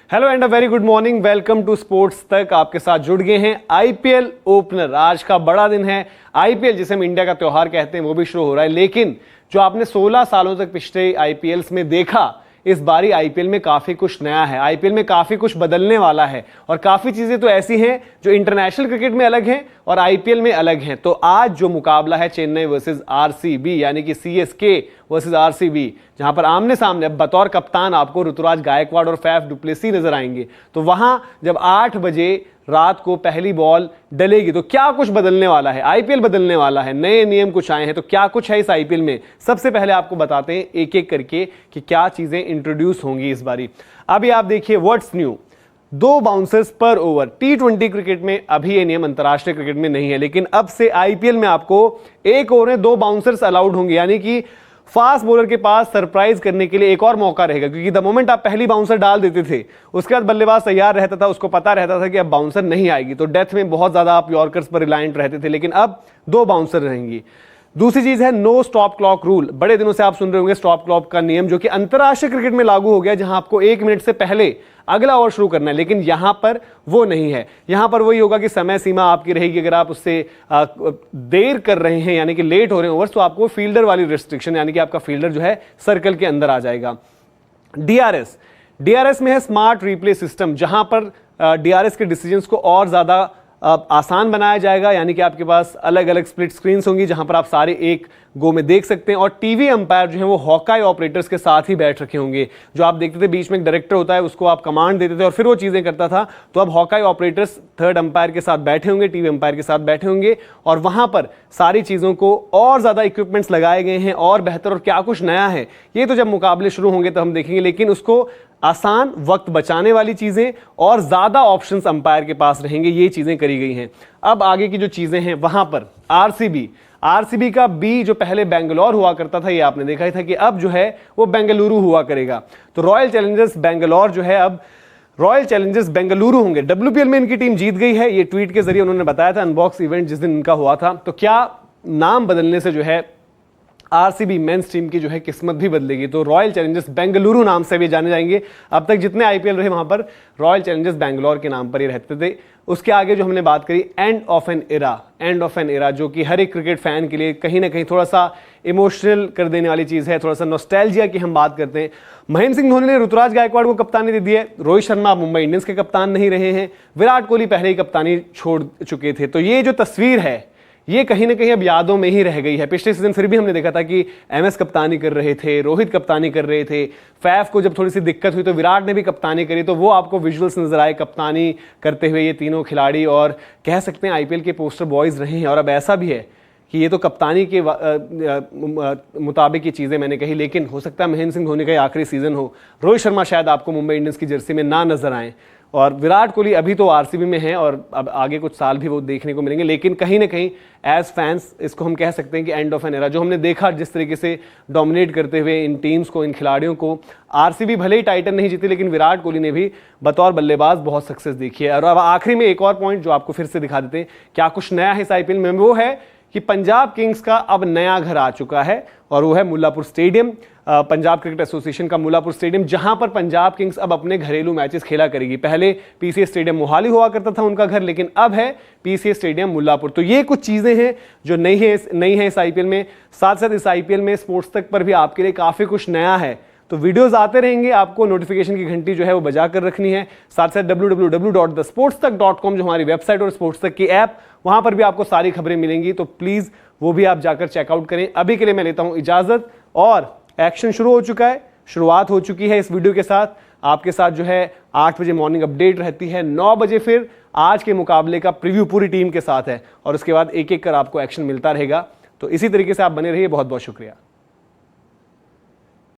Hello and a very good morning, welcome to sports Tak. आपके साथ जुड़ गए हैं आईपीएल ओपनर। आज का बड़ा दिन है। आईपीएल जिसे हम इंडिया का त्योहार कहते हैं वो भी शुरू हो रहा है, लेकिन जो आपने 16 सालों तक पिछले आईपीएल्स में देखा, इस बारी आईपीएल में काफी कुछ नया है। आईपीएल में काफी कुछ बदलने वाला है और काफी चीजें तो ऐसी हैं जो इंटरनेशनल क्रिकेट में अलग हैं और आईपीएल में अलग हैं। तो आज जो मुकाबला है चेन्नई वर्सेस आरसीबी, यानी कि सीएसके वर्सेस आरसीबी, जहां पर आमने सामने बतौर कप्तान आपको ऋतुराज गायकवाड़ और फैफ डु प्लेसी नजर आएंगे। तो वहां जब 8 बजे रात को पहली बॉल डलेगी तो क्या कुछ बदलने वाला है, आईपीएल बदलने वाला है, नए नियम कुछ आए हैं, तो क्या कुछ है इस आईपीएल में, सबसे पहले आपको बताते हैं एक एक करके कि क्या चीजें इंट्रोड्यूस होंगी इस बारी। अभी आप देखिए व्हाट्स न्यू, 2 बाउंसर्स पर ओवर। टी20 क्रिकेट में अभी ये नियम अंतरराष्ट्रीय क्रिकेट में नहीं है, लेकिन अब से आईपीएल में आपको 1 ओवर में 2 बाउंसर्स अलाउड होंगे, यानी कि फास्ट बॉलर के पास सरप्राइज करने के लिए एक और मौका रहेगा। क्योंकि द मोमेंट आप पहली बाउंसर डाल देते थे, उसके बाद बल्लेबाज तैयार रहता था, उसको पता रहता था कि अब बाउंसर नहीं आएगी, तो डेथ में बहुत ज्यादा आप यॉर्कर्स पर रिलायंट रहते थे, लेकिन अब 2 बाउंसर रहेंगी। दूसरी चीज है नो स्टॉप क्लॉक रूल। बड़े दिनों से आप सुन रहे होंगे स्टॉप क्लॉक का नियम, जो कि अंतरराष्ट्रीय क्रिकेट में लागू हो गया, जहां आपको 1 मिनट से पहले अगला ओवर शुरू करना है, लेकिन यहां पर वो नहीं है। यहां पर वही होगा कि समय सीमा आपकी रहेगी, अगर आप उससे देर कर रहे हैं यानी कि लेट हो रहे हैं ओवर्स, तो आपको फील्डर वाली रिस्ट्रिक्शन, यानी कि आपका फील्डर जो है सर्कल के अंदर आ जाएगा। डीआरएस में है स्मार्ट रिप्ले सिस्टम, जहां पर डीआरएस के डिसीजंस को और ज्यादा आसान बनाया जाएगा, यानी कि आपके पास अलग अलग स्प्लिट स्क्रीन्स होंगी जहां पर आप सारे एक गो में देख सकते हैं। और टीवी अंपायर जो है वो हॉकाई ऑपरेटर्स के साथ ही बैठ रखे होंगे। जो आप देखते थे बीच में एक डायरेक्टर होता है, उसको आप कमांड देते थे और फिर वो चीजें करता था, तो अब हॉकाई ऑपरेटर्स थर्ड अंपायर के साथ बैठे होंगे, टीवी अंपायर के साथ बैठे होंगे, और वहां पर सारी चीजों को और ज्यादा इक्विपमेंट्स लगाए गए हैं और बेहतर। और क्या कुछ नया है ये तो जब मुकाबले शुरू होंगे तो हम देखेंगे, लेकिन उसको आसान, वक्त बचाने वाली चीजें और ज्यादा ऑप्शंस अंपायर के पास रहेंगे, ये चीजें करी गई हैं। अब आगे की जो चीजें हैं वहां पर आरसीबी का बी जो पहले बेंगलोर हुआ करता था, ये आपने देखा ही था कि अब जो है वो बेंगलुरु हुआ करेगा। तो रॉयल चैलेंजर्स बेंगलोर जो है अब रॉयल चैलेंजर्स बेंगलुरु होंगे। डब्ल्यूपीएल में इनकी टीम जीत गई है, ये ट्वीट के जरिए उन्होंने बताया था अनबॉक्स इवेंट जिस दिन इनका हुआ था। तो क्या नाम बदलने से जो है आरसीबी मेंस टीम की जो है किस्मत भी बदलेगी, तो रॉयल चैलेंजर्स बेंगलुरु नाम से भी जाने जाएंगे। अब तक जितने आईपीएल रहे वहां पर रॉयल चैलेंजर्स बेंगलोर के नाम पर ही रहते थे। उसके आगे जो हमने बात करी एंड ऑफ एन एरा, जो कि हर एक क्रिकेट फैन के लिए कहीं ना कहीं थोड़ा सा इमोशनल कर देने वाली चीज है, थोड़ा सा नॉस्टैल्जिया की हम बात करते हैं। महेंद्र सिंह धोनी ने ऋतुराज गायकवाड़ को कप्तानी दे दी है। रोहित शर्मा मुंबई इंडियंस के कप्तान नहीं रहे हैं। विराट कोहली पहले ही कप्तानी छोड़ चुके थे। तो ये जो तस्वीर है ये कहीं ना कहीं अब यादों में ही रह गई है। पिछले सीजन फिर भी हमने देखा था कि एमएस कप्तानी कर रहे थे, रोहित कप्तानी कर रहे थे, फैफ को जब थोड़ी सी दिक्कत हुई तो विराट ने भी कप्तानी करी, तो वो आपको विजुअल्स नजर आए कप्तानी करते हुए ये तीनों खिलाड़ी, और कह सकते हैं आईपीएल के पोस्टर बॉयज रहे हैं। और अब ऐसा भी है कि ये तो कप्तानी के मुताबिक ये चीज़ें मैंने कही, लेकिन हो सकता है महेंद्र सिंह धोनी का ये आखिरी सीजन हो। रोहित शर्मा शायद आपको मुंबई इंडियंस की जर्सी में ना नजर आए, और विराट कोहली अभी तो आरसीबी में है और अब आगे कुछ साल भी वो देखने को मिलेंगे। लेकिन कहीं ना कहीं एज फैंस इसको हम कह सकते हैं कि एंड ऑफ एन एरा, जो हमने देखा जिस तरीके से डोमिनेट करते हुए इन टीम्स को, इन खिलाड़ियों को। आरसीबी भले ही टाइटल नहीं जीती, लेकिन विराट कोहली ने भी बतौर बल्लेबाज बहुत सक्सेस देखी है। और अब आखिरी में एक और पॉइंट जो आपको फिर से दिखा देते हैं क्या कुछ नया है इस आईपीएल में, वो है कि पंजाब किंग्स का अब नया घर आ चुका है, और वो है Mullapur stadium, Punjab cricket association का मुल्लापुर स्टेडियम, जहां पर पंजाब किंग्स अब अपने घरेलू मैचेस खेला करेगी। पहले पीसीए स्टेडियम मोहाली हुआ करता था उनका घर, लेकिन अब है पीसीए स्टेडियम मुल्लापुर। तो ये कुछ चीजें हैं जो नई है इस आईपीएल में। साथ साथ इस आईपीएल में स्पोर्ट्स तक पर भी आपके लिए काफी कुछ नया है, तो वीडियोस आते रहेंगे, आपको नोटिफिकेशन की घंटी जो है वो बजा कर रखनी है। साथ साथ www.thesportstach.com जो हमारी वेबसाइट और स्पोर्ट्स तक की ऐप, वहां पर भी आपको सारी खबरें मिलेंगी, तो प्लीज वो भी आप जाकर चेकआउट करें। अभी के लिए मैं लेता हूं इजाजत, और एक्शन शुरू हो चुका है, शुरुआत हो चुकी है इस वीडियो के साथ। आपके साथ जो है 8 बजे मॉर्निंग अपडेट रहती है, 9 बजे फिर आज के मुकाबले का प्रीव्यू पूरी टीम के साथ है, और उसके बाद एक एक कर आपको एक्शन मिलता रहेगा। तो इसी तरीके से आप बने रहिए। बहुत बहुत शुक्रिया।